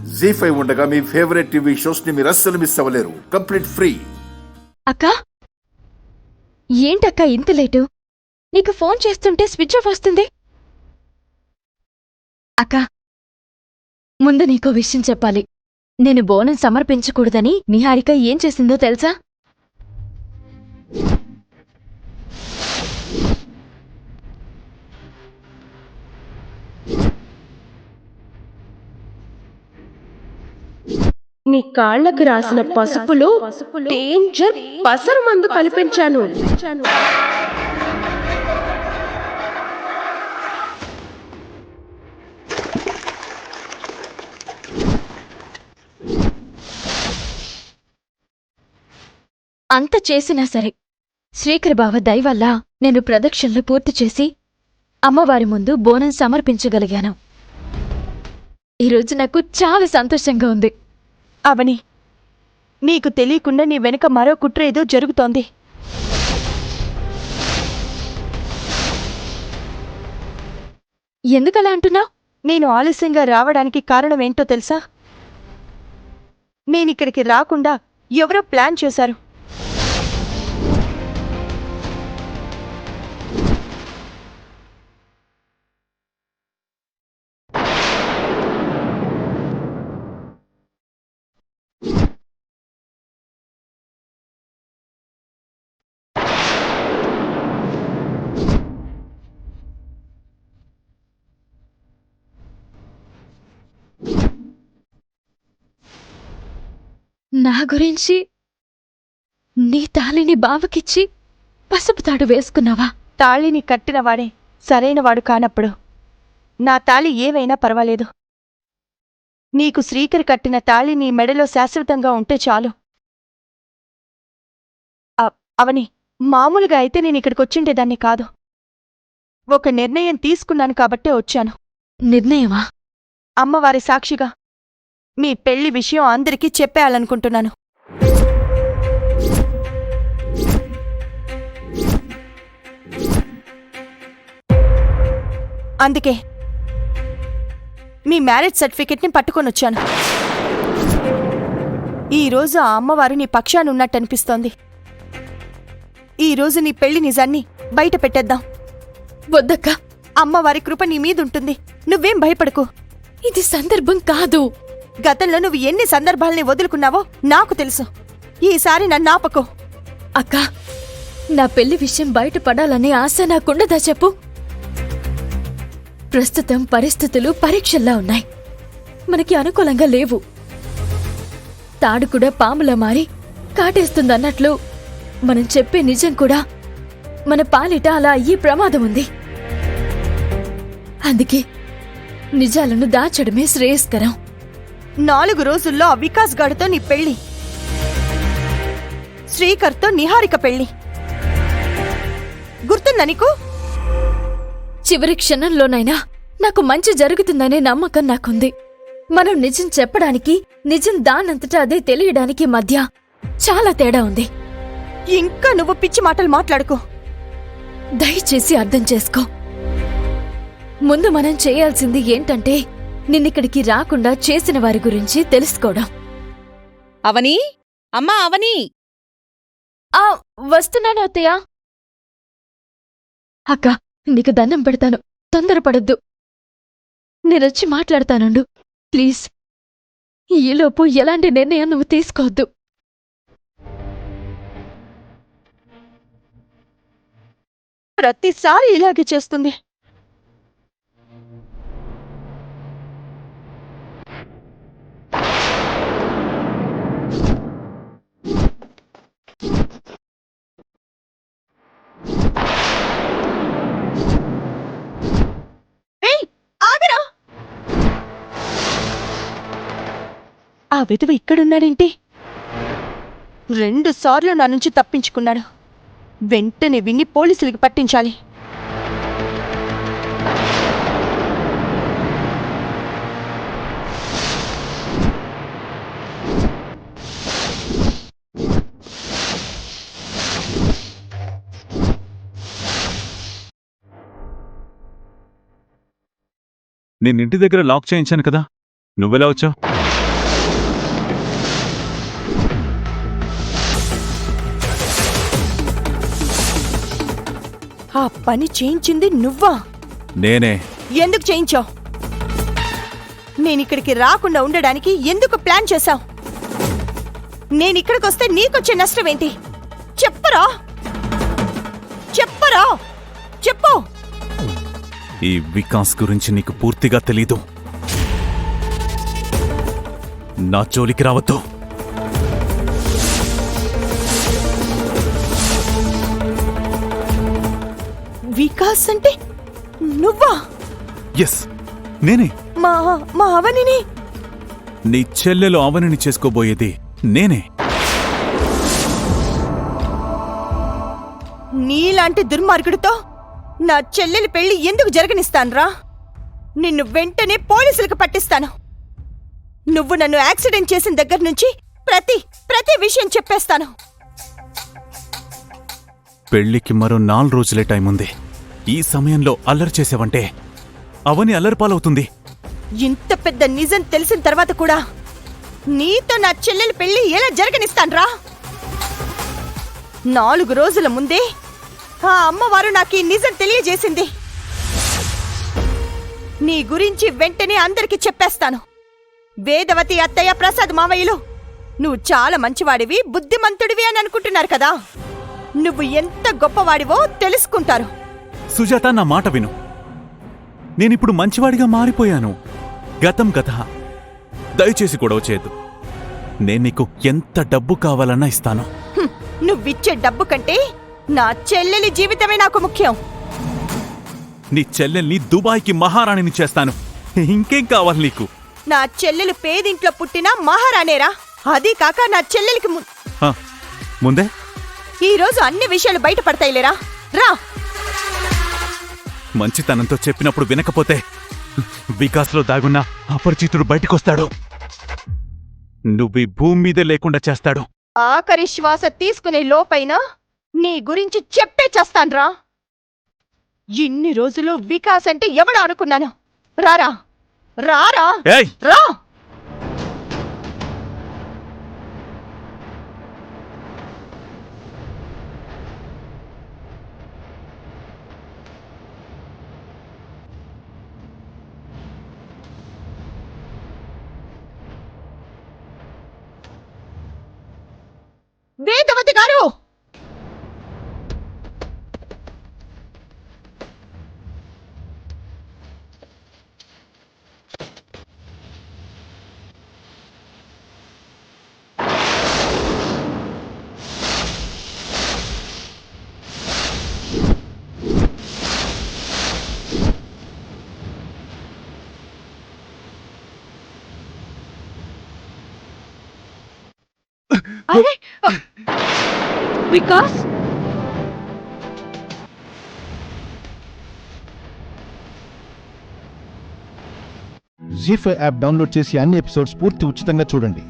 జీ5 ఉండగా మీ favourite TV shows ని మీరు అస్సలు మిస్ అవ్వలేరు. Complete free. అక్కా, ఏంటక్కా ఇంత లేటు? నీకు ఫోన్ చేస్తుంటే స్విచ్ ఆఫ్ వస్తుంది. అక్కా, ముందు నీకో విషయం చెప్పాలి. నేను బోనం సమర్పించకూడదని నిహారిక ఏం చేసిందో తెలుసా? నీ కాళ్ళకి రాసిన పసుపులో డేంజర్ పసరు మందు కల్పించాను. అంత చేసినా సరే శ్రీకర్ బావ దయవల్ల నేను ప్రదక్షిణలు పూర్తి చేసి అమ్మవారి ముందు బోనం సమర్పించగలిగాను. ఈరోజు నాకు చాలా సంతోషంగా ఉంది. అవని, నీకు తెలియకుండా నీ వెనుక మరో కుట్ర ఏదో జరుగుతోంది. ఎందుకలా అంటున్నావు? నేను ఆలస్యంగా రావడానికి కారణమేంటో తెలుసా? నేనిక్కడికి రాకుండా ఎవరో ప్లాన్ చేశారు. నా గురించి నీ తాళిని బావకిచ్చి పసుపు తాడు వేసుకున్నావా? తాళిని కట్టినవాడే సరైనవాడు కానప్పుడు నా తాళి ఏవైనా పర్వాలేదు. నీకు శ్రీకర్ కట్టిన తాళి నీ మెడలో శాశ్వతంగా ఉంటే చాలు. అవని, మామూలుగా అయితే నేనిక్కడికొచ్చిండేదాన్ని కాదు. ఒక నిర్ణయం తీసుకున్నాను కాబట్టే వచ్చాను. నిర్ణయమా? అమ్మవారి సాక్షిగా మీ పెళ్లి విషయం అందరికీ చెప్పేయాలనుకుంటున్నాను. అందుకే మీ మ్యారేజ్ సర్టిఫికెట్ని పట్టుకొనొచ్చాను. ఈరోజు ఆ అమ్మవారు నీ పక్షానున్నట్టనిపిస్తోంది. ఈరోజు నీ పెళ్లి నిజాన్ని బయట పెట్టేద్దాం. వద్దక్క, అమ్మవారి కృప నీ మీదుంటుంది. నువ్వేం భయపడకు. ఇది సందర్భం కాదు. గతంలో నువ్వు ఎన్ని సందర్భాల్ని వదులుకున్నావో నాకు తెలుసు. ఈసారి నన్నాపకు. అక్కా, నా పెళ్లి విషయం బయటపడాలనే ఆశ నాకుండదా చెప్పు? ప్రస్తుతం పరిస్థితులు పరీక్షల్లా ఉన్నాయి. మనకి అనుకూలంగా లేవు. తాడు కూడా పాములా మారి కాటేస్తుందన్నట్లు మనం చెప్పే నిజం కూడా మన పాలిట అలా అయ్యే ప్రమాదం ఉంది. అందుకే నిజాలను దాచడమే శ్రేయస్కరం. 4 రోజుల్లో ఆ వికాస్ గాడితో నీ పెళ్లి, శ్రీకర్తో నిహారిక పెళ్లి. గుర్తుందా నీకు? చివరి క్షణంలోనైనా నాకు మంచి జరుగుతుందనే నమ్మకం నాకుంది. మనం నిజం చెప్పడానికి, నిజం దానంతటా అదే తెలియడానికి మధ్య చాలా తేడా ఉంది. ఇంకా నువ్వు పిచ్చి మాటలు మాట్లాడుకో. దయచేసి అర్థం చేసుకో. ముందు మనం చేయాల్సింది ఏంటంటే నిన్నిక్కడికి రాకుండా చేసిన వారి గురించి తెలుసుకోవడం. అవని, అమ్మా అవని! వస్తున్నాను అత్తయ్య. అక్క, నీకు దండం పెడతాను, తొందరపడద్దు. నేనొచ్చి మాట్లాడతానుండు ప్లీజ్. ఈలోపు ఎలాంటి నిర్ణయం నువ్వు తీసుకోవద్దు. ప్రతిసారి ఇలాగే చేస్తుంది. ఆ విధవ ఇక్కడున్నాడేంటి? 2 సార్లు నా నుంచి తప్పించుకున్నాడు. వెంటనే విని పోలీసులకి పట్టించాలి. నేనింటి దగ్గర లాక్ చేయించాను కదా, నువ్వెలా వచ్చావు? పని చేయించింది నువ్వా? నేనే. ఎందుకు చేయించావు? నేనిక్కడికి రాకుండా ఉండడానికి ఎందుకు ప్లాన్ చేశావు? నేనిక్కడికొస్తే నీకొచ్చే నష్టమేంటి? చెప్పరా చెప్పరా చెప్పు. ఈ వికాస్ గురించి నీకు పూర్తిగా తెలీదు. నా జోలికి రావద్దు. వికాస్ అంటే నువ్వా? ఎస్, నేనే. మా మా అవనిని నీ చెల్లెలు అవనిని చేసుకోబోయేది నేనే. నీలాంటి దుర్మార్గుడితో నా చెల్లెలి పెళ్లి ఎందుకు జరగనిస్తాన్రా? నిన్ను వెంటనే పోలీసులకు పట్టిస్తాను. నువ్వు నన్ను యాక్సిడెంట్ చేసిన దగ్గర నుంచి ప్రతి విషయం చెప్పేస్తాను. పెళ్లికి మరో 4 రోజులే టైం ఉంది. ఈ సమయంలో అల్లరి చేసావంటే అవని అల్లరిపాలవుతుంది. ఇంత పెద్ద నిజం తెలిసిన తర్వాత కూడా నీతో నా చెల్లెలి పెళ్లి ఎలా జరగనిస్తాన్రా? 4 రోజుల ముందే ఆ అమ్మవారు నాకు ఈ నిజం తెలియజేసింది. నీ గురించి వెంటనే అందరికీ చెప్పేస్తాను. వేదవతి అత్తయ్య, ప్రసాద్ మావయ్యలు నువ్వు చాలా మంచివాడివి, బుద్ధిమంతుడివి అని అనుకుంటున్నారు కదా. నువ్వు ఎంత గొప్పవాడివో తెలుసుకుంటారు. సుజాత, నా మాట విను. నేనిప్పుడు మంచివాడిగా మారిపోయాను. గతం కథ. దయచేసి గొడవ చేయద్దు. నేను నీకు ఎంత డబ్బు కావాలన్నా ఇస్తాను. నువ్విచ్చే డబ్బు కంటే నా చెల్లెలి జీవితమే నాకు ముఖ్యం. నీ చెల్లెల్ని దుబాయ్కి మహారాణిని చేస్తాను. ఇంకేం కావాలి నీకు? నా చెల్లెలు పేదింట్లో పుట్టిన మహారాణేరా. అది కాక నా చెల్లెలికి ముందే ఈరోజు అన్ని విషయాలు బయటపడతాయిలేరా. రా. మంచితనంతో చెప్పినప్పుడు వినకపోతే వికాస్లో దాగున్న అపరిచితుడు బయటికొస్తాడు. నువ్వు ఈ భూమి మీదే లేకుండా చేస్తాడు. ఆఖరి శ్వాస తీసుకునే లోపైనా నీ గురించి చెప్పే చేస్తాన్రా. ఇన్ని రోజులు వికాస్ అంటే ఎవడు అనుకున్నాను. రారా రారా ఏయ్! రా. వేదవతి గారు, అరే వికాస్, జీ5 యాప్ డౌన్లోడ్ చేసి అన్ని ఎపిసోడ్స్ పూర్తి ఉచితంగా చూడండి.